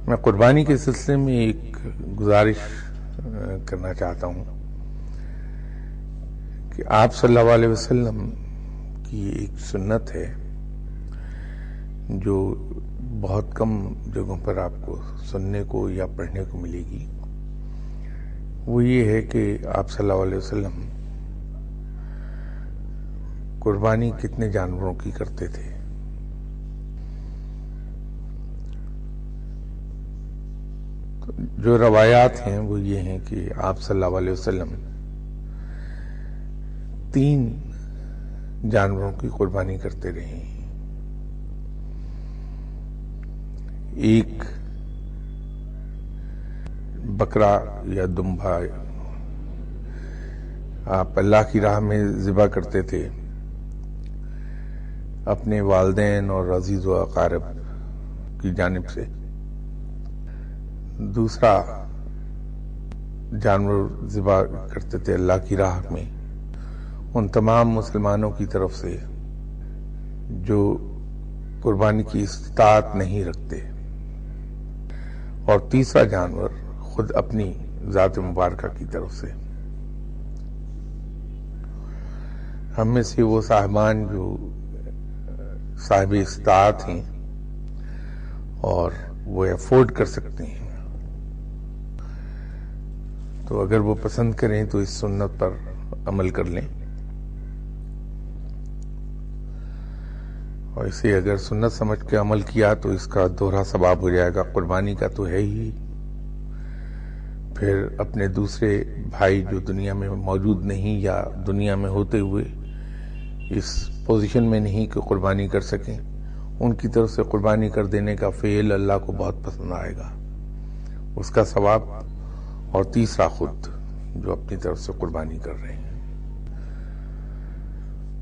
میں قربانی کے سلسلے میں ایک گزارش کرنا چاہتا ہوں کہ آپ صلی اللہ علیہ وسلم کی ایک سنت ہے جو بہت کم جگہوں پر آپ کو سننے کو یا پڑھنے کو ملے گی۔ وہ یہ ہے کہ آپ صلی اللہ علیہ وسلم قربانی کتنے جانوروں کی کرتے تھے۔ جو روایات ہیں وہ یہ ہیں کہ آپ صلی اللہ علیہ وسلم 3 جانوروں کی قربانی کرتے رہے ہیں۔ ایک بکرا یا دمبا آپ اللہ کی راہ میں ذبح کرتے تھے اپنے والدین اور عزیز و اقارب کی جانب سے۔ دوسرا جانور ذبح کرتے تھے اللہ کی راہ میں ان تمام مسلمانوں کی طرف سے جو قربانی کی استطاعت نہیں رکھتے، اور تیسرا جانور خود اپنی ذات مبارکہ کی طرف سے۔ ہم میں سے وہ صاحبان جو صاحب استطاعت ہیں اور وہ افورڈ کر سکتے ہیں، تو اگر وہ پسند کریں تو اس سنت پر عمل کر لیں، اور اسے اگر سنت سمجھ کے عمل کیا تو اس کا دوہرا ثواب ہو جائے گا۔ قربانی کا تو ہے ہی، پھر اپنے دوسرے بھائی جو دنیا میں موجود نہیں یا دنیا میں ہوتے ہوئے اس پوزیشن میں نہیں کہ قربانی کر سکیں، ان کی طرف سے قربانی کر دینے کا فعل اللہ کو بہت پسند آئے گا، اس کا ثواب، اور تیسرا خود جو اپنی طرف سے قربانی کر رہے ہیں۔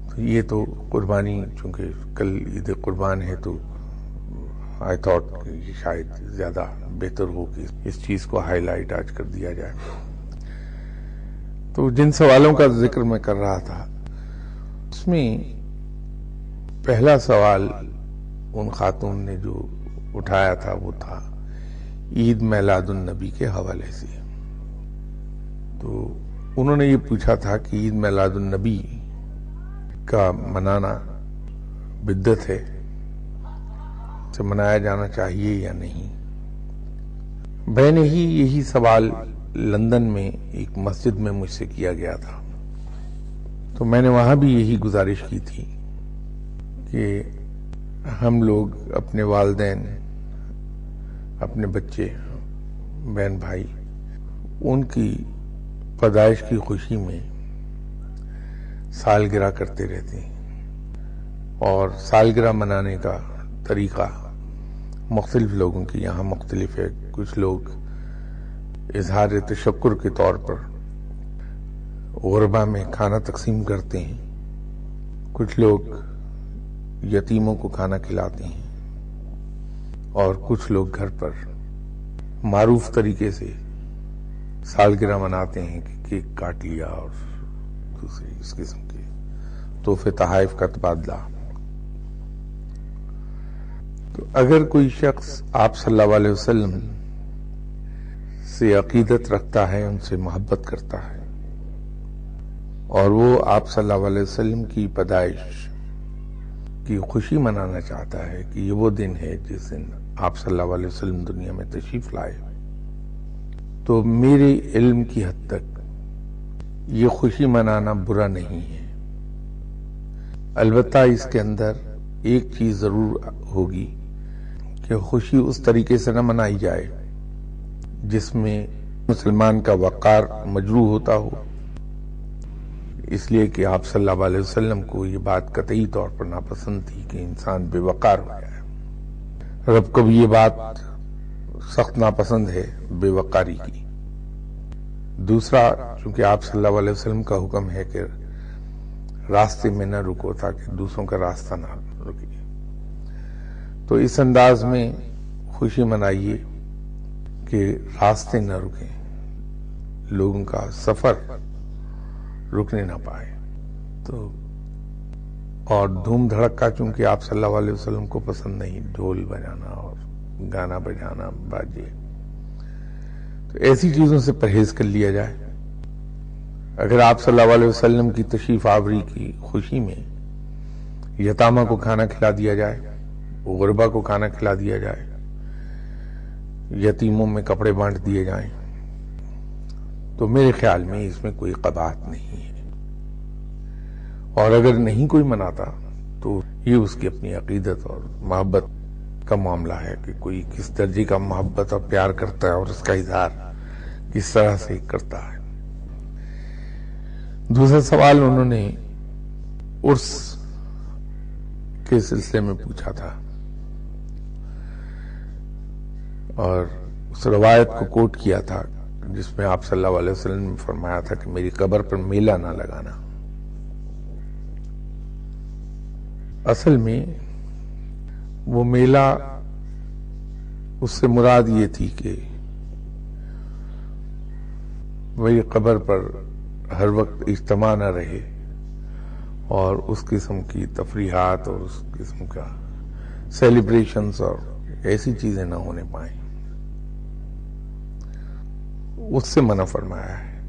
تو یہ تو قربانی، چونکہ کل عید قربان ہے تو آئی تھاٹ کہ شاید زیادہ بہتر ہو کہ اس چیز کو ہائی لائٹ آج کر دیا جائے۔ تو جن سوالوں کا ذکر میں کر رہا تھا اس میں پہلا سوال ان خاتون نے جو اٹھایا تھا وہ تھا عید میلاد النبی کے حوالے سے۔ تو انہوں نے یہ پوچھا تھا کہ عید میلاد النبی کا منانا بدعت ہے، سے منایا جانا چاہیے یا نہیں۔ میں نے ہی یہی سوال لندن میں ایک مسجد میں مجھ سے کیا گیا تھا، تو میں نے وہاں بھی یہی گزارش کی تھی کہ ہم لوگ اپنے والدین، اپنے بچے، بہن بھائی، ان کی پیدائش کی خوشی میں سالگرہ کرتے رہتے ہیں، اور سالگرہ منانے کا طریقہ مختلف لوگوں کے یہاں مختلف ہے۔ کچھ لوگ اظہار تشکر کے طور پر غربا میں کھانا تقسیم کرتے ہیں، کچھ لوگ یتیموں کو کھانا کھلاتے ہیں، اور کچھ لوگ گھر پر معروف طریقے سے سالگرہ مناتے ہیں کہ کیک کاٹ لیا اور دوسری اس قسم کے تحفے تحائف کا تبادلہ۔ تو اگر کوئی شخص آپ صلی اللہ علیہ وسلم سے عقیدت رکھتا ہے، ان سے محبت کرتا ہے، اور وہ آپ صلی اللہ علیہ وسلم کی پیدائش کی خوشی منانا چاہتا ہے کہ یہ وہ دن ہے جس دن آپ صلی اللہ علیہ وسلم دنیا میں تشریف لائے، تو میرے علم کی حد تک یہ خوشی منانا برا نہیں ہے۔ البتہ اس کے اندر ایک چیز ضرور ہوگی کہ خوشی اس طریقے سے نہ منائی جائے جس میں مسلمان کا وقار مجروح ہوتا ہو، اس لیے کہ آپ صلی اللہ علیہ وسلم کو یہ بات قطعی طور پر ناپسند تھی کہ انسان بے وقار ہو جائے۔ رب کو بھی یہ بات سخت ناپسند ہے بے وقاری کی۔ دوسرا، چونکہ آپ صلی اللہ علیہ وسلم کا حکم ہے کہ راستے میں نہ رکو تاکہ دوسروں کا راستہ نہ رکے، تو اس انداز میں خوشی منائیے کہ راستے نہ رکیں، لوگوں کا سفر رکنے نہ پائے۔ تو اور دھوم دھڑکا چونکہ آپ صلی اللہ علیہ وسلم کو پسند نہیں، ڈھول بجانا اور گانا بجانا باجے، تو ایسی چیزوں سے پرہیز کر لیا جائے۔ اگر آپ صلی اللہ علیہ وسلم کی تشریف آوری کی خوشی میں یتامہ کو کھانا کھلا دیا جائے، غربا کو کھانا کھلا دیا جائے، یتیموں میں کپڑے بانٹ دیے جائیں، تو میرے خیال میں اس میں کوئی قباحت نہیں ہے۔ اور اگر نہیں کوئی مناتا تو یہ اس کی اپنی عقیدت اور محبت کا معاملہ ہے کہ کوئی کس درجے کا محبت اور پیار کرتا ہے اور اس کا اظہار کس طرح سے کرتا ہے۔ دوسرا سوال انہوں نے عرس کے سلسلے میں پوچھا تھا، اور اس روایت کو کوٹ کیا تھا جس میں آپ صلی اللہ علیہ وسلم نے فرمایا تھا کہ میری قبر پر میلہ نہ لگانا۔ اصل میں وہ میلہ، اس سے مراد یہ تھی کہ میری قبر پر ہر وقت اجتماع نہ رہے اور اس قسم کی تفریحات اور اس قسم کا سیلیبریشنز اور ایسی چیزیں نہ ہونے پائیں، اس سے منع فرمایا ہے،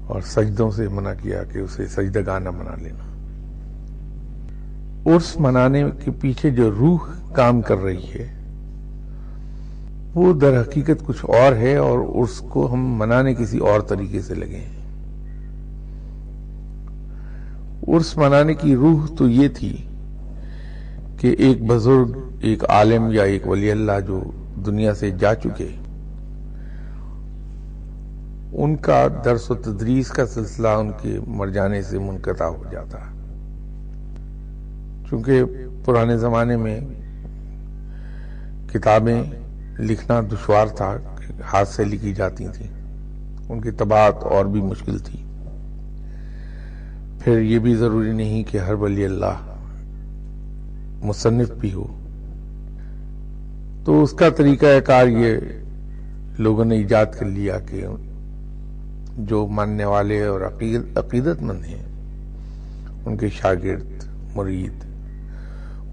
اور سجدوں سے منع کیا کہ اسے سجدگاہ نہ بنا لینا۔ عرس منانے کے پیچھے جو روح کام کر رہی ہے وہ در حقیقت کچھ اور ہے، اور عرس کو ہم منانے کسی اور طریقے سے لگے ہیں۔ عرس منانے کی روح تو یہ تھی کہ ایک بزرگ، ایک عالم یا ایک ولی اللہ جو دنیا سے جا چکے، ان کا درس و تدریس کا سلسلہ ان کے مر جانے سے منقطع ہو جاتا۔ چونکہ پرانے زمانے میں کتابیں لکھنا دشوار تھا، ہاتھ سے لکھی جاتی تھیں، ان کی طباعت اور بھی مشکل تھی۔ پھر یہ بھی ضروری نہیں کہ ہر ولی اللہ مصنف بھی ہو، تو اس کا طریقہ کار یہ لوگوں نے ایجاد کر لیا کہ جو ماننے والے اور عقیدت مند ہیں، ان کے شاگرد، مرید،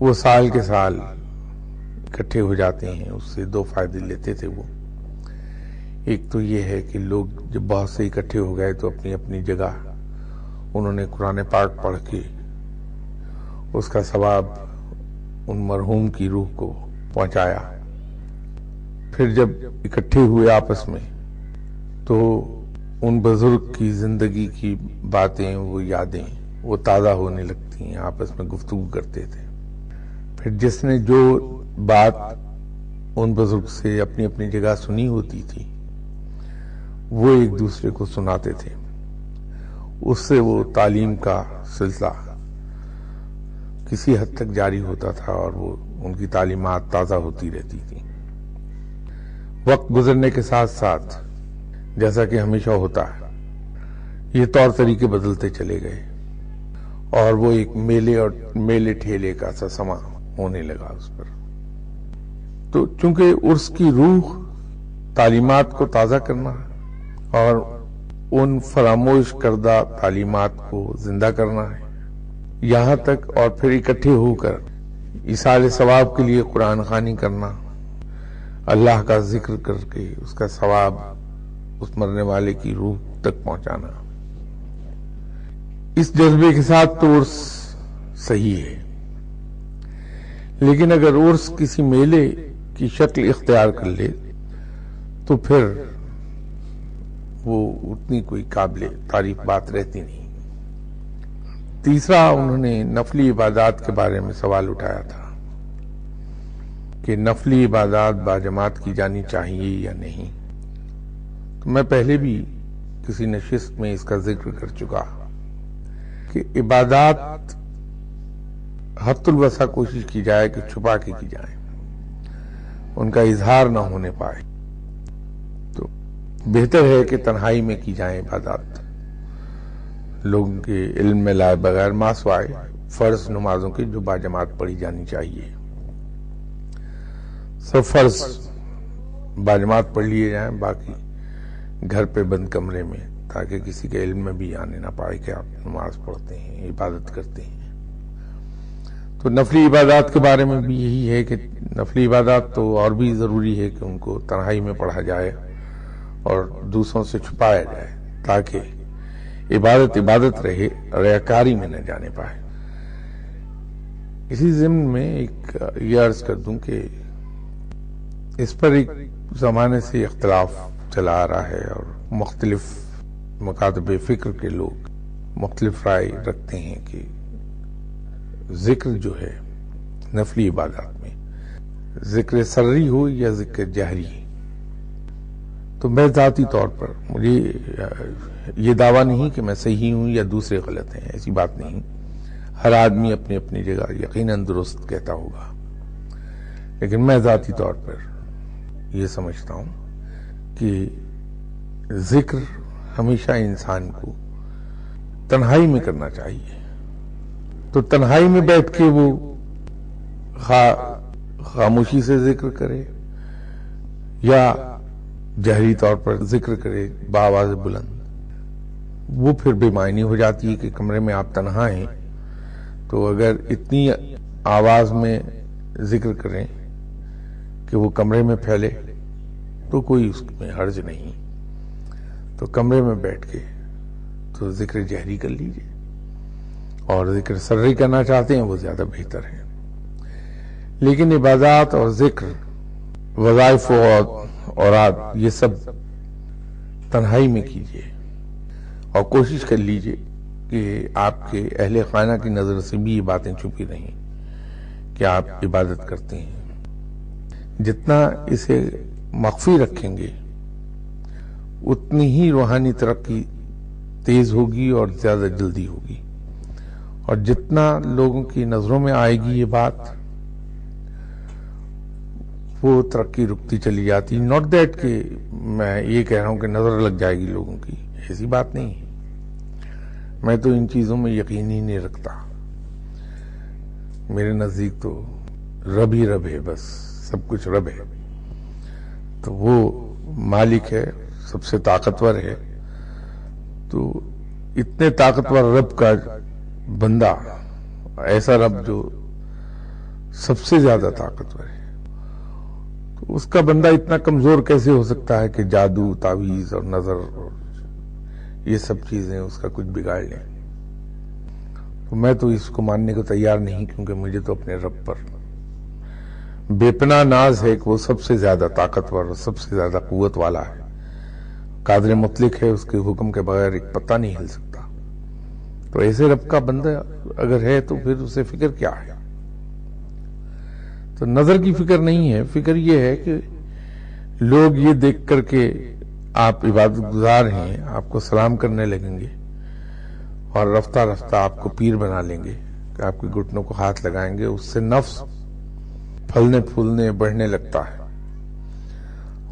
وہ سال کے سال اکٹھے ہو جاتے ہیں۔ اس سے دو فائدے لیتے تھے وہ۔ ایک تو یہ ہے کہ لوگ جب بہت سے اکٹھے ہو گئے تو اپنی اپنی جگہ انہوں نے قرآن پاک پڑھ کے اس کا ثواب ان مرحوم کی روح کو پہنچایا۔ پھر جب اکٹھے ہوئے آپس میں تو ان بزرگ کی زندگی کی باتیں، وہ یادیں وہ تازہ ہونے لگتی ہیں، آپس میں گفتگو کرتے تھے۔ پھر جس نے جو بات ان بزرگ سے اپنی اپنی جگہ سنی ہوتی تھی وہ ایک دوسرے کو سناتے تھے، اس سے وہ تعلیم کا سلسلہ کسی حد تک جاری ہوتا تھا اور وہ ان کی تعلیمات تازہ ہوتی رہتی تھی۔ وقت گزرنے کے ساتھ ساتھ جیسا کہ ہمیشہ ہوتا ہے، یہ طور طریقے بدلتے چلے گئے اور وہ ایک میلے اور میلے ٹھیلے کا سا سما ہونے لگا اس پر۔ تو چونکہ عرس کی روح تعلیمات کو تازہ کرنا اور ان فراموش کردہ تعلیمات کو زندہ کرنا ہے، یہاں تک اور پھر اکٹھے ہو کر ایصال ثواب کے لیے قرآن خوانی کرنا، اللہ کا ذکر کر کے اس کا ثواب اس مرنے والے کی روح تک پہنچانا، اس جذبے کے ساتھ تو عرس صحیح ہے۔ لیکن اگر عرس کسی میلے کی شکل اختیار کر لے تو پھر وہ اتنی کوئی قابل تعریف بات رہتی نہیں۔ تیسرا انہوں نے نفلی عبادات کے بارے میں سوال اٹھایا تھا کہ نفلی عبادات باجماعت کی جانی چاہیے یا نہیں۔ تو میں پہلے بھی کسی نشست میں اس کا ذکر کر چکا کہ عبادات حد الوسع کوشش کی جائے کہ چھپا کے کی جائے، ان کا اظہار نہ ہونے پائے۔ تو بہتر ہے کہ تنہائی میں کی جائیں عبادات، لوگوں کے علم میں لائے بغیر، ما سوائے فرض نمازوں کی جو باجماعت پڑھی جانی چاہیے۔ سب فرض باجماعت پڑھ لیے جائیں، باقی گھر پہ بند کمرے میں، تاکہ کسی کے علم میں بھی آنے نہ پائے کہ آپ نماز پڑھتے ہیں، عبادت کرتے ہیں۔ تو نفلی عبادات کے بارے میں بھی یہی ہے کہ نفلی عبادات تو اور بھی ضروری ہے کہ ان کو تنہائی میں پڑھا جائے اور دوسروں سے چھپایا جائے تاکہ عبادت عبادت رہے، ریاکاری میں نہ جانے پائے۔ اسی ضمن میں ایک یہ عرض کر دوں کہ اس پر ایک زمانے سے اختلاف چلا آ رہا ہے اور مختلف مکاتب فکر کے لوگ مختلف رائے رکھتے ہیں کہ ذکر جو ہے نفلی عبادات میں ذکر سری ہو یا ذکر جہری، تو میں ذاتی طور پر مجھے یہ دعویٰ نہیں کہ میں صحیح ہوں یا دوسرے غلط ہیں، ایسی بات نہیں۔ ہر آدمی اپنی اپنی جگہ یقیناً درست کہتا ہوگا، لیکن میں ذاتی طور پر یہ سمجھتا ہوں کہ ذکر ہمیشہ انسان کو تنہائی میں کرنا چاہیے۔ تو تنہائی میں بیٹھ کے وہ خاموشی سے ذکر کرے یا جہری طور پر ذکر کرے بآواز بلند، وہ پھر بے معنی ہو جاتی ہے کہ کمرے میں آپ تنہا ہیں تو اگر اتنی آواز میں ذکر کریں کہ وہ کمرے میں پھیلے تو کوئی اس میں حرج نہیں، تو کمرے میں بیٹھ کے تو ذکر جہری کر لیجئے، اور ذکر سری کرنا چاہتے ہیں وہ زیادہ بہتر ہے۔ لیکن عبادات اور ذکر، وظائف اور اوراد، یہ سب تنہائی میں کیجئے اور کوشش کر لیجئے کہ آپ کے اہل خانہ کی نظر سے بھی یہ باتیں چھپی رہیں کہ آپ عبادت کرتے ہیں۔ جتنا اسے مخفی رکھیں گے اتنی ہی روحانی ترقی تیز ہوگی اور زیادہ جلدی ہوگی، اور جتنا لوگوں کی نظروں میں آئے گی یہ بات، وہ ترقی رکتی چلی جاتی۔ ناٹ دیٹ کہ میں یہ کہہ رہا ہوں کہ نظر لگ جائے گی لوگوں کی، ایسی بات نہیں ہے۔ میں تو ان چیزوں میں یقین ہی نہیں رکھتا، میرے نزدیک تو رب ہی رب ہے، بس سب کچھ رب ہے، تو وہ مالک ہے، سب سے طاقتور ہے۔ تو اتنے طاقتور رب کا بندہ، ایسا رب جو سب سے زیادہ طاقتور ہے، تو اس کا بندہ اتنا کمزور کیسے ہو سکتا ہے کہ جادو، تعویذ اور نظر اور یہ سب چیزیں اس کا کچھ بگاڑ لیں؟ تو میں تو اس کو ماننے کو تیار نہیں، کیونکہ مجھے تو اپنے رب پر بے پناہ ناز ہے کہ وہ سب سے زیادہ طاقتور اور سب سے زیادہ قوت والا ہے، قادر مطلق ہے، اس کے حکم کے بغیر ایک پتہ نہیں ہل سکتا۔ تو ایسے رب کا بندہ اگر ہے تو پھر اسے فکر کیا ہے؟ تو نظر کی فکر نہیں ہے، فکر یہ ہے کہ لوگ یہ دیکھ کر کے آپ عبادت گزار ہیں آپ کو سلام کرنے لگیں گے، اور رفتہ رفتہ آپ کو پیر بنا لیں گے کہ آپ کے گھٹنوں کو ہاتھ لگائیں گے۔ اس سے نفس پھلنے پھولنے بڑھنے لگتا ہے،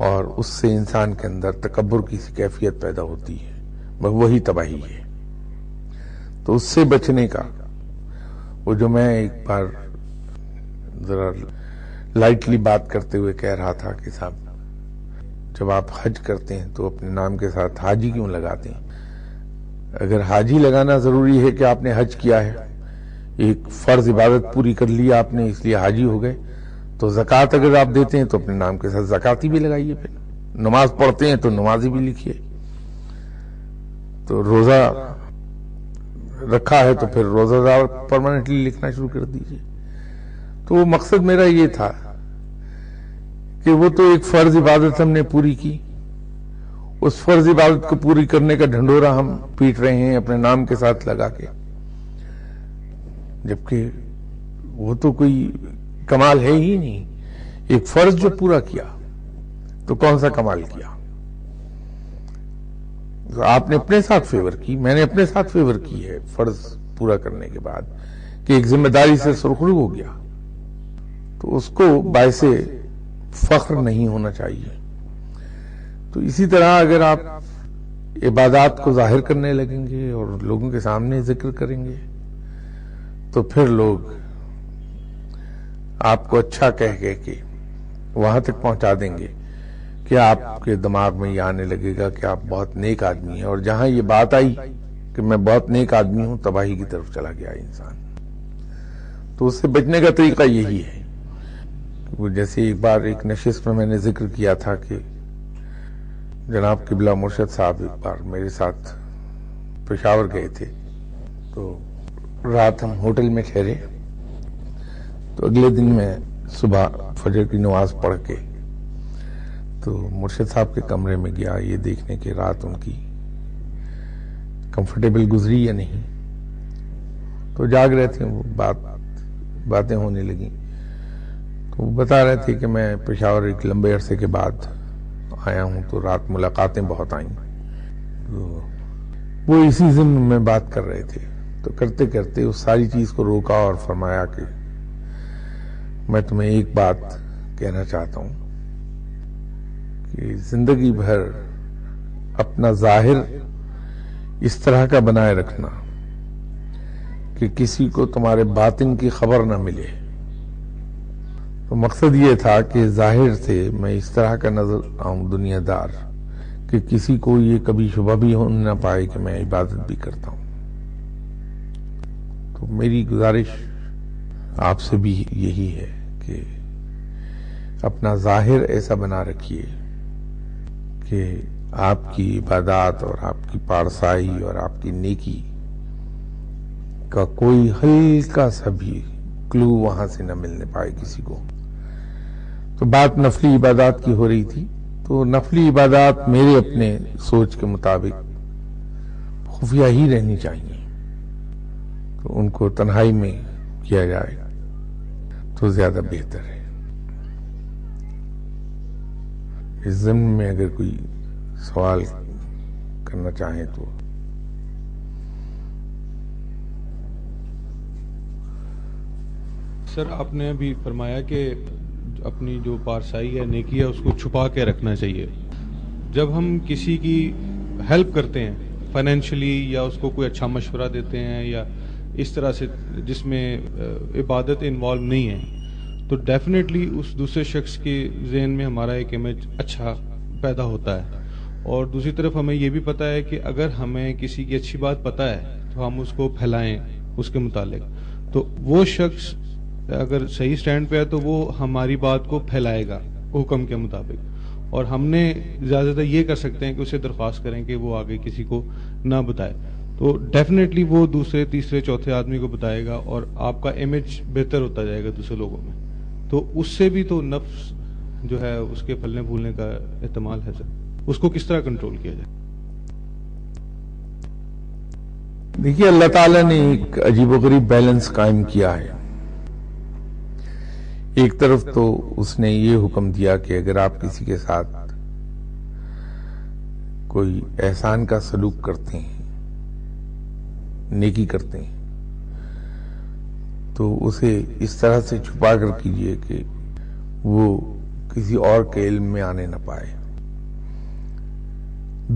اور اس سے انسان کے اندر تکبر کی سی کیفیت پیدا ہوتی ہے، وہی تباہی ہے۔ تو اس سے بچنے کا وہ جو میں ایک بار ذرا لائٹلی بات کرتے ہوئے کہہ رہا تھا کہ صاحب جب آپ حج کرتے ہیں تو اپنے نام کے ساتھ حاجی کیوں لگاتے ہیں؟ اگر حاجی لگانا ضروری ہے کہ آپ نے حج کیا ہے، ایک فرض عبادت پوری کر لی آپ نے اس لیے حاجی ہو گئے، تو زکوٰۃ اگر آپ دیتے ہیں تو اپنے نام کے ساتھ زکاتی بھی لگائیے، پھر نماز پڑھتے ہیں تو نمازی بھی لکھیے، تو روزہ رکھا ہے تو پھر روزہ دار پرماننٹلی لکھنا شروع کر دیجیے۔ تو وہ مقصد میرا یہ تھا کہ وہ تو ایک فرض عبادت ہم نے پوری کی، اس فرض عبادت کو پوری کرنے کا ڈھنڈورا ہم پیٹ رہے ہیں اپنے نام کے ساتھ لگا کے، جبکہ وہ تو کوئی کمال ہے ہی نہیں۔ ایک فرض جو پورا کیا تو کون سا کمال کیا؟ آپ نے اپنے ساتھ فیور کی، میں نے اپنے ساتھ فیور کی ہے فرض پورا کرنے کے بعد، کہ ایک ذمہ داری سے سرخرو ہو گیا، تو اس کو باعث فخر نہیں ہونا چاہیے۔ تو اسی طرح اگر آپ عبادات کو ظاہر کرنے لگیں گے اور لوگوں کے سامنے ذکر کریں گے تو پھر لوگ آپ کو اچھا کہہ کے وہاں تک پہنچا دیں گے کہ آپ کے دماغ میں یہ آنے لگے گا کہ آپ بہت نیک آدمی ہیں، اور جہاں یہ بات آئی کہ میں بہت نیک آدمی ہوں، تباہی کی طرف چلا گیا انسان۔ تو اس سے بچنے کا طریقہ یہی ہے. وہ جیسے ایک بار ایک نشست میں نے ذکر کیا تھا کہ جناب قبلہ مرشد صاحب ایک بار میرے ساتھ پشاور گئے تھے، تو رات ہم ہوٹل میں ٹھہرے. تو اگلے دن میں صبح فجر کی نماز پڑھ کے تو مرشد صاحب کے کمرے میں گیا یہ دیکھنے کہ رات ان کی کمفرٹیبل گزری یا نہیں. تو جاگ رہے تھے، وہ باتیں ہونے لگیں. تو وہ بتا رہے تھے کہ میں پشاور ایک لمبے عرصے کے بعد آیا ہوں، تو رات ملاقاتیں بہت آئیں. تو وہ اسی ضمن میں بات کر رہے تھے. تو کرتے کرتے اس ساری چیز کو روکا اور فرمایا کہ میں تمہیں ایک بات کہنا چاہتا ہوں کہ زندگی بھر اپنا ظاہر اس طرح کا بنائے رکھنا کہ کسی کو تمہارے باطن کی خبر نہ ملے. تو مقصد یہ تھا کہ ظاہر سے میں اس طرح کا نظر آؤں دنیا دار کہ کسی کو یہ کبھی شبہ بھی ہو نہ پائے کہ میں عبادت بھی کرتا ہوں. تو میری گزارش آپ سے بھی یہی ہے کہ اپنا ظاہر ایسا بنا رکھیے کہ آپ کی عبادات اور آپ کی پارسائی اور آپ کی نیکی کا کوئی ہلکا سا بھی کلو وہاں سے نہ ملنے پائے کسی کو. تو بات نفلی عبادات کی ہو رہی تھی. تو نفلی عبادات میرے اپنے سوچ کے مطابق خفیہ ہی رہنی چاہیے. تو ان کو تنہائی میں کیا جائے تو زیادہ بہتر ہے. اس ضمن میں اگر کوئی سوال کرنا چاہیں تو. سر آپ نے ابھی فرمایا کہ اپنی جو پارسائی ہے نیکی ہے اس کو چھپا کے رکھنا چاہیے. جب ہم کسی کی ہیلپ کرتے ہیں فائنینشلی یا اس کو کوئی اچھا مشورہ دیتے ہیں یا اس طرح سے جس میں عبادت انوالو نہیں ہے تو ڈیفینیٹلی اس دوسرے شخص کے ذہن میں ہمارا ایک امیج اچھا پیدا ہوتا ہے. اور دوسری طرف ہمیں یہ بھی پتہ ہے کہ اگر ہمیں کسی کی اچھی بات پتہ ہے تو ہم اس کو پھیلائیں اس کے متعلق. تو وہ شخص اگر صحیح سٹینڈ پہ ہے تو وہ ہماری بات کو پھیلائے گا حکم کے مطابق. اور ہم نے زیادہ تر یہ کر سکتے ہیں کہ اسے درخواست کریں کہ وہ آگے کسی کو نہ بتائے. تو ڈیفینیٹلی وہ دوسرے تیسرے چوتھے آدمی کو بتائے گا اور آپ کا امیج بہتر ہوتا جائے گا دوسرے لوگوں میں. تو اس سے بھی تو نفس جو ہے اس کے پھلنے پھولنے کا احتمال ہے. سر اس کو کس طرح کنٹرول کیا جائے؟ دیکھیے اللہ تعالیٰ نے ایک عجیب و غریب بیلنس قائم کیا ہے. ایک طرف تو اس نے یہ حکم دیا کہ اگر آپ کسی کے ساتھ کوئی احسان کا سلوک کرتے ہیں نیکی کرتے ہیں تو اسے اس طرح سے چھپا کر کیجئے کہ وہ کسی اور کے علم میں آنے نہ پائے.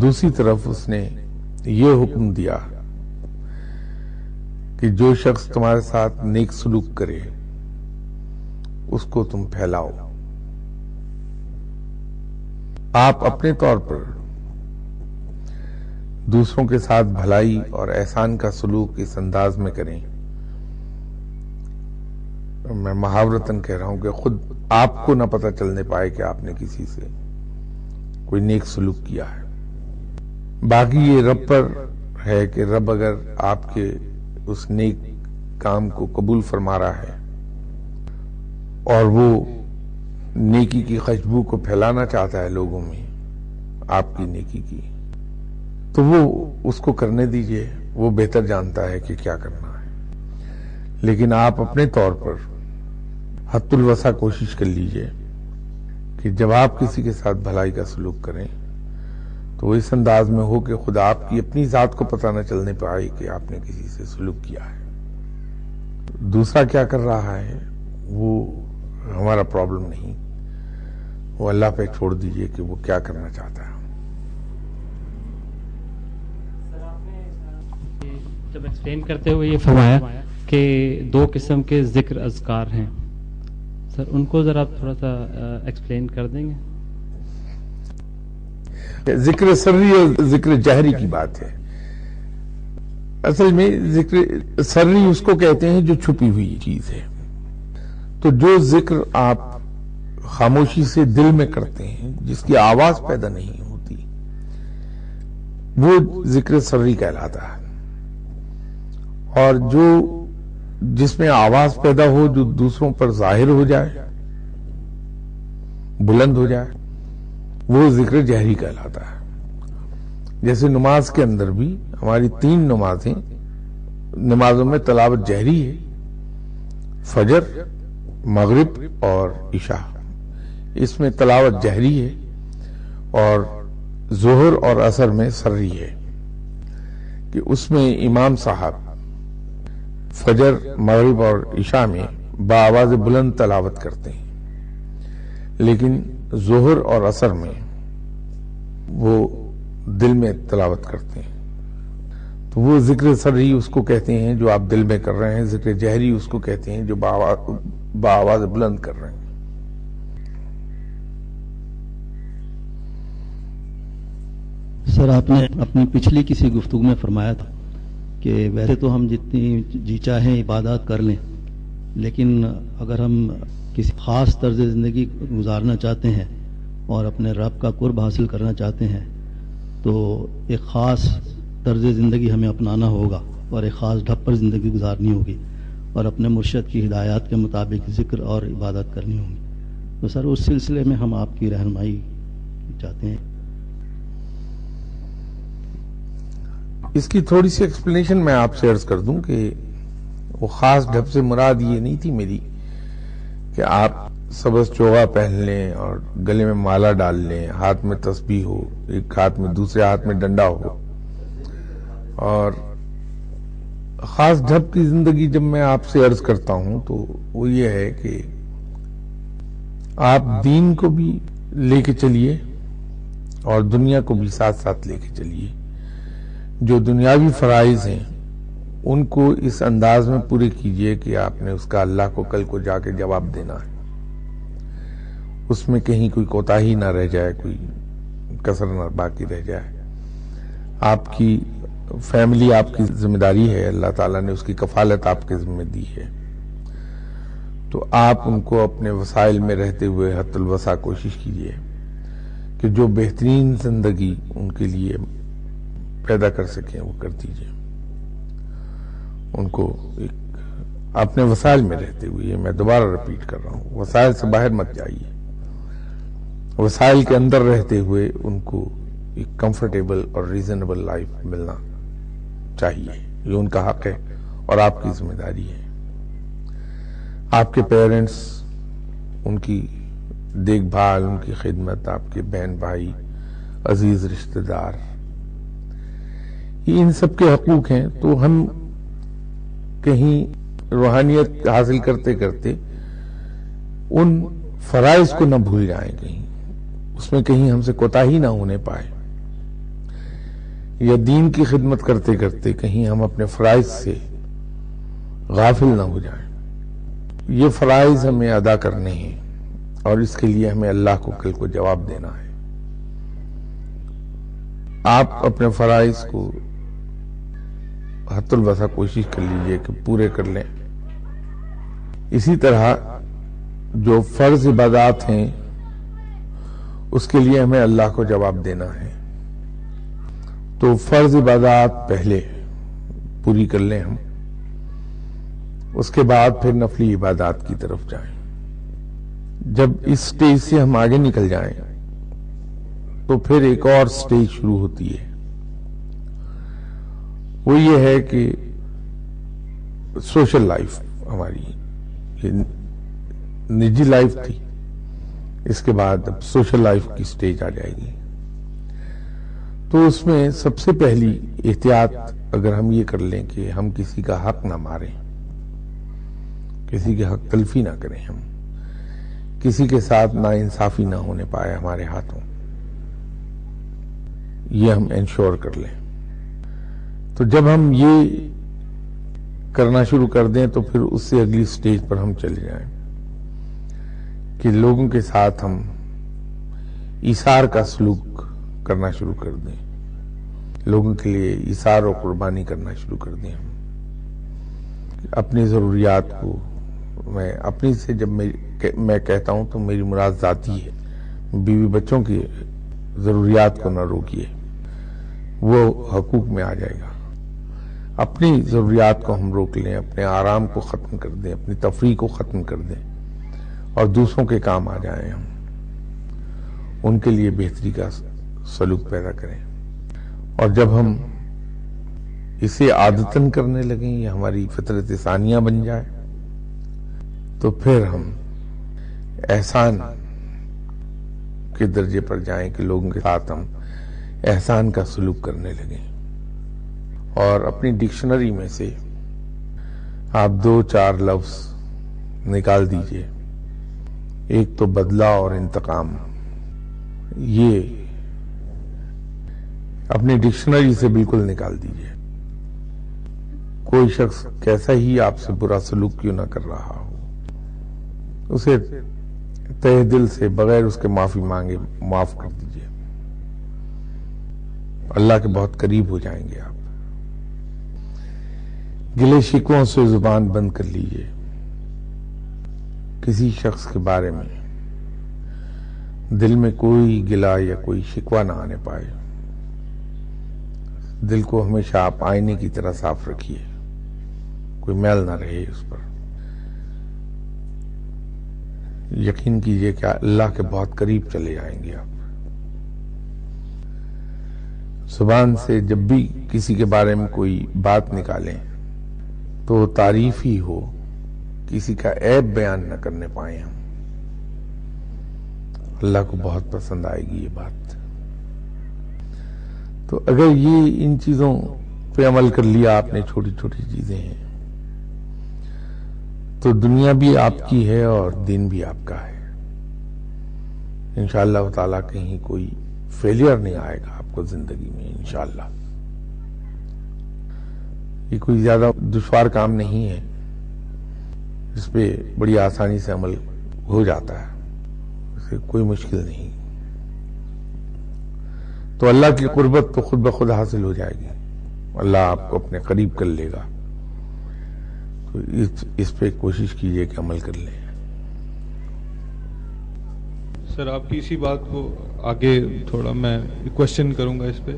دوسری طرف اس نے یہ حکم دیا کہ جو شخص تمہارے ساتھ نیک سلوک کرے اس کو تم پھیلاؤ. آپ اپنے طور پر دوسروں کے ساتھ بھلائی اور احسان کا سلوک اس انداز میں کریں. میں محاورتاً کہہ رہا ہوں کہ خود آپ کو نہ پتہ چلنے پائے کہ آپ نے کسی سے کوئی نیک سلوک کیا ہے. باقی یہ رب پر ہے کہ رب اگر آپ کے اس نیک کام کو قبول فرما رہا ہے اور وہ نیکی کی خوشبو کو پھیلانا چاہتا ہے لوگوں میں آپ کی نیکی کی تو وہ اس کو کرنے دیجئے. وہ بہتر جانتا ہے کہ کیا کرنا ہے. لیکن آپ اپنے طور پر حد الوسع کوشش کر لیجئے کہ جب آپ کسی کے ساتھ بھلائی کا سلوک کریں تو وہ اس انداز میں ہو کہ خدا آپ کی اپنی ذات کو پتہ نہ چلنے پائے کہ آپ نے کسی سے سلوک کیا ہے. دوسرا کیا کر رہا ہے وہ ہمارا پرابلم نہیں، وہ اللہ پہ چھوڑ دیجئے کہ وہ کیا کرنا چاہتا ہے. جب ایکسپلین کرتے ہوئے یہ فرمایا کہ 2 قسم کے ذکر اذکار ہیں، سر ان کو ذرا تھوڑا سا ایکسپلین کر دیں گے؟ ذکر سری اور ذکر جہری کی بات ہے. اصل میں ذکر سری اس کو کہتے ہیں جو چھپی ہوئی چیز ہے. تو جو ذکر آپ خاموشی سے دل میں کرتے ہیں، جس کی آواز پیدا نہیں ہوتی، وہ ذکر سری کہلاتا ہے. اور جس میں آواز پیدا ہو، جو دوسروں پر ظاہر ہو جائے، بلند ہو جائے، وہ ذکر جہری کہلاتا ہے. جیسے نماز کے اندر بھی ہماری 3 نمازوں میں تلاوت جہری ہے، فجر، مغرب اور عشاء. اس میں تلاوت جہری ہے، اور ظہر اور عصر میں سری ہے کہ اس میں امام صاحب فجر، مغرب اور عشاء میں بآواز بلند تلاوت کرتے ہیں، لیکن ظہر اور عصر میں وہ دل میں تلاوت کرتے ہیں. تو وہ ذکر سری اس کو کہتے ہیں جو آپ دل میں کر رہے ہیں، ذکر جہری اس کو کہتے ہیں جو بآواز بلند کر رہے ہیں. سر، آپ نے اپنی پچھلی کسی گفتگو میں فرمایا تھا کہ ویسے تو ہم جتنی جی چاہیں عبادات کر لیں، لیکن اگر ہم کسی خاص طرز زندگی گزارنا چاہتے ہیں اور اپنے رب کا قرب حاصل کرنا چاہتے ہیں تو ایک خاص طرز زندگی ہمیں اپنانا ہوگا اور ایک خاص ڈھب پر زندگی گزارنی ہوگی اور اپنے مرشد کی ہدایات کے مطابق ذکر اور عبادت کرنی ہوگی. تو سر، اس سلسلے میں ہم آپ کی رہنمائی چاہتے ہیں. اس کی تھوڑی سی ایکسپلینیشن میں آپ سے عرض کر دوں کہ وہ خاص ڈھب سے مراد یہ نہیں تھی میری کہ آپ سبز چوغا پہن لیں اور گلے میں مالا ڈال لیں، ہاتھ میں تسبیح ہو، ایک ہاتھ میں دوسرے ہاتھ میں ڈنڈا ہو. اور خاص ڈھب کی زندگی جب میں آپ سے عرض کرتا ہوں تو وہ یہ ہے کہ آپ دین کو بھی لے کے چلیے اور دنیا کو بھی ساتھ ساتھ لے کے چلیے. جو دنیاوی فرائض ہیں ان کو اس انداز میں پورے کیجئے کہ آپ نے اس کا اللہ کو کل کو جا کے جواب دینا ہے. اس میں کہیں کوئی کوتاہی نہ رہ جائے، کوئی کسر نہ باقی رہ جائے. آپ کی فیملی آپ کی ذمہ داری ہے، اللہ تعالیٰ نے اس کی کفالت آپ کے ذمہ دی ہے. تو آپ ان کو اپنے وسائل میں رہتے ہوئے حد الوسع کوشش کیجئے کہ جو بہترین زندگی ان کے لیے پیدا کر سکیں وہ کر دیجئے. ان کو ایک اپنے وسائل میں رہتے ہوئے، یہ میں دوبارہ ریپیٹ کر رہا ہوں، وسائل سے باہر مت جائیے، وسائل کے اندر رہتے ہوئے ان کو ایک کمفرٹیبل اور ریزنیبل لائف ملنا چاہیے. یہ ان کا حق ہے اور آپ کی ذمہ داری ہے. آپ کے پیرنٹس، ان کی دیکھ بھال، ان کی خدمت، آپ کے بہن بھائی، عزیز رشتہ دار، یہ ان سب کے حقوق ہیں. تو ہم کہیں روحانیت حاصل کرتے کرتے ان فرائض کو نہ بھول جائیں، کہیں اس میں کہیں ہم سے کوتاہی نہ ہونے پائے، یا دین کی خدمت کرتے کرتے کہیں ہم اپنے فرائض سے غافل نہ ہو جائیں. یہ فرائض ہمیں ادا کرنے ہیں اور اس کے لیے ہمیں اللہ کو کل کو جواب دینا ہے. آپ اپنے فرائض کو حد الوسع کوشش کر لیجئے کہ پورے کر لیں. اسی طرح جو فرض عبادات ہیں اس کے لیے ہمیں اللہ کو جواب دینا ہے. تو فرض عبادات پہلے پوری کر لیں ہم، اس کے بعد پھر نفلی عبادات کی طرف جائیں. جب اس سٹیج سے ہم آگے نکل جائیں تو پھر ایک اور سٹیج شروع ہوتی ہے. وہ یہ ہے کہ سوشل لائف ہماری، یہ نجی لائف تھی، اس کے بعد اب سوشل لائف کی سٹیج آ جائے گی. تو اس میں سب سے پہلی احتیاط اگر ہم یہ کر لیں کہ ہم کسی کا حق نہ ماریں، کسی کے حق تلفی نہ کریں، ہم کسی کے ساتھ ناانصافی نہ ہونے پائے ہمارے ہاتھوں، یہ ہم انشور کر لیں. تو جب ہم یہ کرنا شروع کر دیں تو پھر اس سے اگلی سٹیج پر ہم چلے جائیں کہ لوگوں کے ساتھ ہم ایثار کا سلوک کرنا شروع کر دیں. لوگوں کے لیے ایثار اور قربانی کرنا شروع کر دیں. اپنی ضروریات کو میں اپنی سے جب میں کہتا ہوں تو میری مراد ذاتی ہے. بیوی بچوں کی ضروریات کو نہ روکیے، وہ حقوق میں آ جائے گا. اپنی ضروریات کو ہم روک لیں، اپنے آرام کو ختم کر دیں، اپنی تفریح کو ختم کر دیں اور دوسروں کے کام آ جائیں. ہم ان کے لیے بہتری کا سلوک پیدا کریں. اور جب ہم اسے عادتاً کرنے لگیں، یہ ہماری فطرت ثانیہ بن جائے، تو پھر ہم احسان کے درجے پر جائیں کہ لوگوں کے ساتھ ہم احسان کا سلوک کرنے لگیں. اور اپنی ڈکشنری میں سے آپ 2-4 لفظ نکال دیجئے. ایک تو بدلہ اور انتقام. یہ اپنی ڈکشنری سے بالکل نکال دیجئے. کوئی شخص کیسا ہی آپ سے برا سلوک کیوں نہ کر رہا ہو، اسے تہ دل سے بغیر اس کے معافی مانگے معاف کر دیجئے. اللہ کے بہت قریب ہو جائیں گے آپ. گلے شکووں سے زبان بند کر لیجئے. کسی شخص کے بارے میں دل میں کوئی گلہ یا کوئی شکوہ نہ آنے پائے. دل کو ہمیشہ آپ آئینے کی طرح صاف رکھیے، کوئی میل نہ رہے اس پر. یقین کیجئے کہ اللہ کے بہت قریب چلے جائیں گے آپ. زبان سے جب بھی کسی کے بارے میں کوئی بات نکالیں تو تعریف ہی ہو، کسی کا عیب بیان نہ کرنے پائیں ہم. اللہ کو بہت پسند آئے گی یہ بات. تو اگر یہ ان چیزوں پہ عمل کر لیا آپ نے، چھوٹی چھوٹی چیزیں ہیں، تو دنیا بھی آپ کی ہے اور دین بھی آپ کا ہے. انشاءاللہ تعالیٰ کہیں کوئی فیلئر نہیں آئے گا آپ کو زندگی میں انشاءاللہ. یہ کوئی زیادہ دشوار کام نہیں ہے، اس پہ بڑی آسانی سے عمل ہو جاتا ہے، اسے کوئی مشکل نہیں. تو اللہ کی قربت تو خود بخود حاصل ہو جائے گی. اللہ آپ کو اپنے قریب کر لے گا. تو اس پہ کوشش کیجئے کہ عمل کر لیں. سر آپ کی اسی بات کو آگے تھوڑا میں کوشچن کروں گا اس پہ.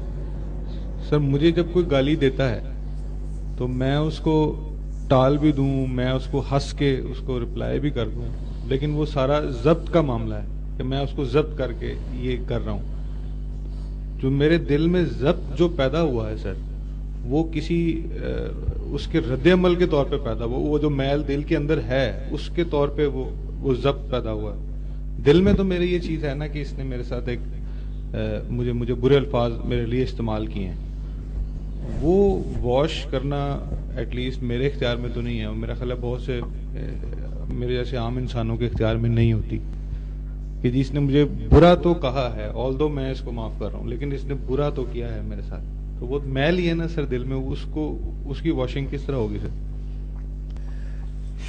سر مجھے جب کوئی گالی دیتا ہے تو میں اس کو ٹال بھی دوں، میں اس کو ہنس کے اس کو رپلائی بھی کر دوں، لیکن وہ سارا ضبط کا معاملہ ہے کہ میں اس کو ضبط کر کے یہ کر رہا ہوں. جو میرے دل میں ضبط جو پیدا ہوا ہے سر، وہ کسی اس کے رد عمل کے طور پہ پیدا ہوا. وہ جو میل دل کے اندر ہے اس کے طور پہ وہ ضبط پیدا ہوا ہے. دل میں تو میرے یہ چیز ہے نا کہ اس نے میرے ساتھ ایک مجھے برے الفاظ میرے لیے استعمال کیے ہیں. وہ واش کرنا ایٹ لیسٹ میرے اختیار میں تو نہیں ہے، اور میرا خیال ہے بہت سے میرے جیسے عام انسانوں کے اختیار میں نہیں ہوتی کہ جس نے مجھے برا تو کہا ہے، آلدو میں اس کو معاف کر رہا ہوں، لیکن اس نے برا تو کیا ہے میرے ساتھ. تو وہ میل ہی ہے نا سر دل میں، اس کی واشنگ کس طرح ہوگی سر؟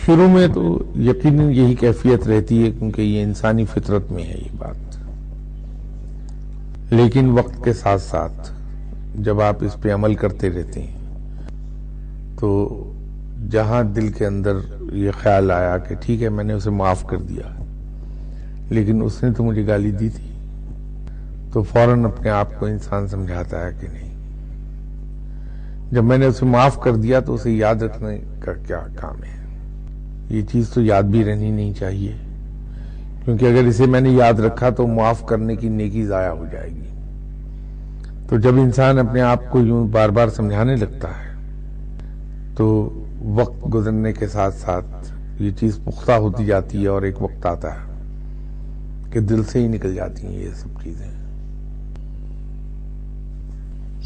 شروع میں تو یقیناً یہی کیفیت رہتی ہے، کیونکہ یہ انسانی فطرت میں ہے یہ بات. لیکن وقت کے ساتھ ساتھ جب آپ اس پہ عمل کرتے رہتے ہیں تو جہاں دل کے اندر یہ خیال آیا کہ ٹھیک ہے میں نے اسے معاف کر دیا، لیکن اس نے تو مجھے گالی دی تھی، تو فوراً اپنے آپ کو انسان سمجھاتا ہے کہ نہیں، جب میں نے اسے معاف کر دیا تو اسے یاد رکھنے کا کیا کام ہے. یہ چیز تو یاد بھی رہنی نہیں چاہیے، کیونکہ اگر اسے میں نے یاد رکھا تو معاف کرنے کی نیکی ضائع ہو جائے گی. تو جب انسان اپنے آپ کو یوں بار بار سمجھانے لگتا ہے تو وقت گزرنے کے ساتھ ساتھ یہ چیز پختہ ہوتی جاتی ہے، اور ایک وقت آتا ہے کہ دل سے ہی نکل جاتی ہیں یہ سب چیزیں.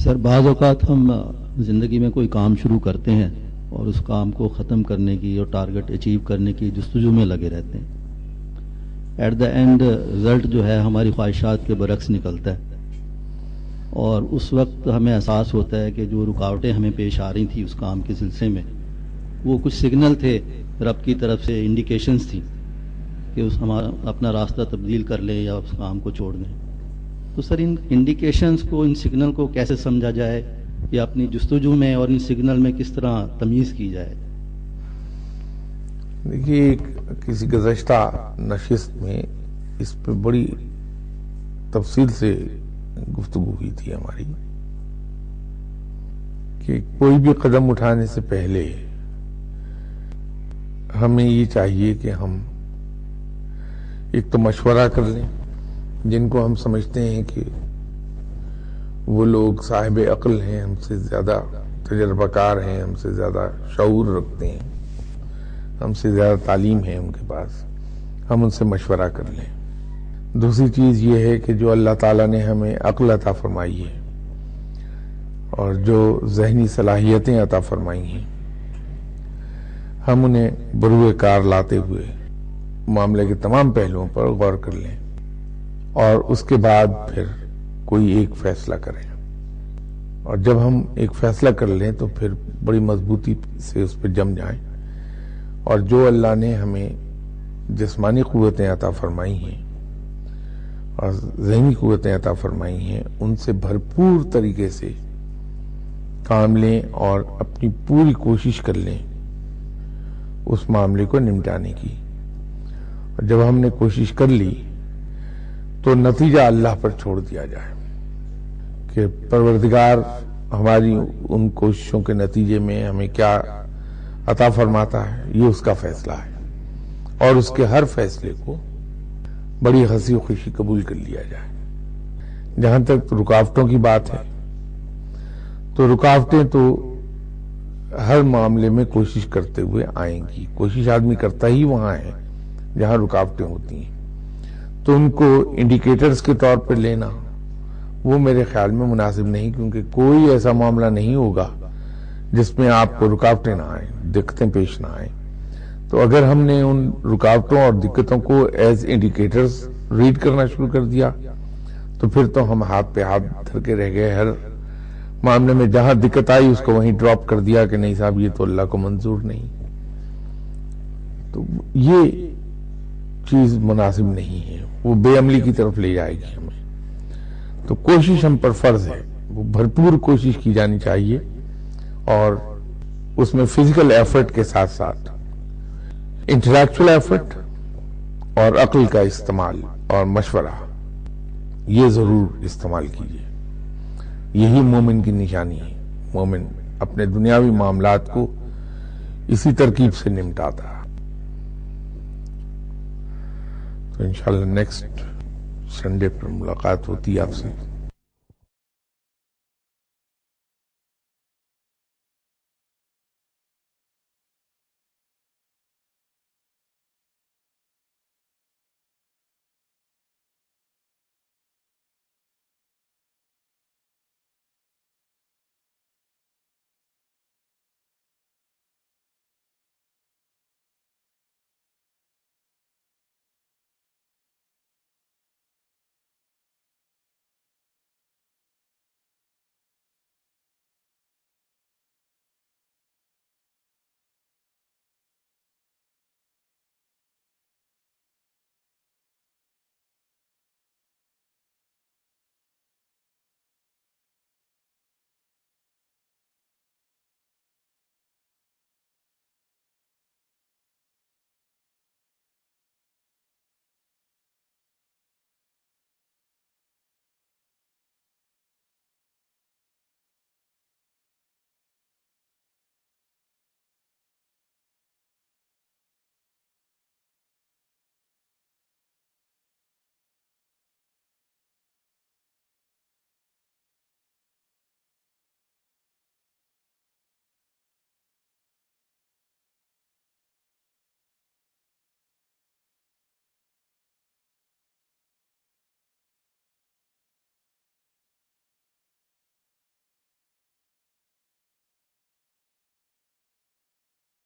سر بعض اوقات ہم زندگی میں کوئی کام شروع کرتے ہیں اور اس کام کو ختم کرنے کی اور ٹارگٹ اچیو کرنے کی جستجو میں لگے رہتے ہیں. ایٹ دا اینڈ رزلٹ جو ہے ہماری خواہشات کے برعکس نکلتا ہے، اور اس وقت ہمیں احساس ہوتا ہے کہ جو رکاوٹیں ہمیں پیش آ رہی تھیں اس کام کے سلسلے میں، وہ کچھ سگنل تھے رب کی طرف سے، انڈیکیشنز تھی کہ ہمارا اپنا راستہ تبدیل کر لیں یا اس کام کو چھوڑ دیں. تو سر ان انڈیکیشنز کو، ان سگنل کو کیسے سمجھا جائے یا اپنی جستجو میں اور ان سگنل میں کس طرح تمیز کی جائے؟ دیکھیے، کسی گزشتہ نشست میں اس پہ بڑی تفصیل سے گفتگو ہوئی تھی ہماری کہ کوئی بھی قدم اٹھانے سے پہلے ہمیں یہ چاہیے کہ ہم ایک تو مشورہ کر لیں جن کو ہم سمجھتے ہیں کہ وہ لوگ صاحب عقل ہیں، ہم سے زیادہ تجربہ کار ہیں، ہم سے زیادہ شعور رکھتے ہیں، ہم سے زیادہ تعلیم ہے ان کے پاس، ہم ان سے مشورہ کر لیں۔ دوسری چیز یہ ہے کہ جو اللہ تعالیٰ نے ہمیں عقل عطا فرمائی ہے اور جو ذہنی صلاحیتیں عطا فرمائی ہیں، ہم انہیں بروئے کار لاتے ہوئے معاملے کے تمام پہلوؤں پر غور کر لیں اور اس کے بعد پھر کوئی ایک فیصلہ کریں۔ اور جب ہم ایک فیصلہ کر لیں تو پھر بڑی مضبوطی سے اس پہ جم جائیں اور جو اللہ نے ہمیں جسمانی قوتیں عطا فرمائی ہیں اور ذہنی قوتیں عطا فرمائی ہیں، ان سے بھرپور طریقے سے کام لیں اور اپنی پوری کوشش کر لیں اس معاملے کو نمٹانے کی۔ اور جب ہم نے کوشش کر لی تو نتیجہ اللہ پر چھوڑ دیا جائے کہ پروردگار ہماری ان کوششوں کے نتیجے میں ہمیں کیا عطا فرماتا ہے، یہ اس کا فیصلہ ہے، اور اس کے ہر فیصلے کو بڑی ہنسی خوشی قبول کر لیا جائے۔ جہاں تک رکاوٹوں کی بات ہے تو رکاوٹیں تو ہر معاملے میں کوشش کرتے ہوئے آئیں گی، کوشش آدمی کرتا ہی وہاں ہے جہاں رکاوٹیں ہوتی ہیں، تو ان کو انڈیکیٹرز کے طور پر لینا وہ میرے خیال میں مناسب نہیں، کیونکہ کوئی ایسا معاملہ نہیں ہوگا جس میں آپ کو رکاوٹیں نہ آئیں، دقتیں پیش نہ آئیں۔ تو اگر ہم نے ان رکاوٹوں اور دقتوں کو ایز انڈیکیٹرز ریڈ کرنا شروع کر دیا تو پھر تو ہم ہاتھ پہ ہاتھ دھر کے رہ گئے، ہر معاملے میں جہاں دقت آئی اس کو وہیں ڈراپ کر دیا کہ نہیں صاحب یہ تو اللہ کو منظور نہیں۔ تو یہ چیز مناسب نہیں ہے، وہ بے عملی کی طرف لے جائے گی ہمیں۔ تو کوشش ہم پر فرض ہے، وہ بھرپور کوشش کی جانی چاہیے اور اس میں فزیکل ایفرٹ کے ساتھ ساتھ انٹلیکچوئل ایفرٹ اور عقل کا استعمال اور مشورہ یہ ضرور استعمال کیجیے۔ یہی مومن کی نشانی ہے، مومن اپنے دنیاوی معاملات کو اسی ترکیب سے نمٹاتا ہے۔ تو انشاءاللہ نیکسٹ سنڈے پر ملاقات ہوتی ہے آپ سے۔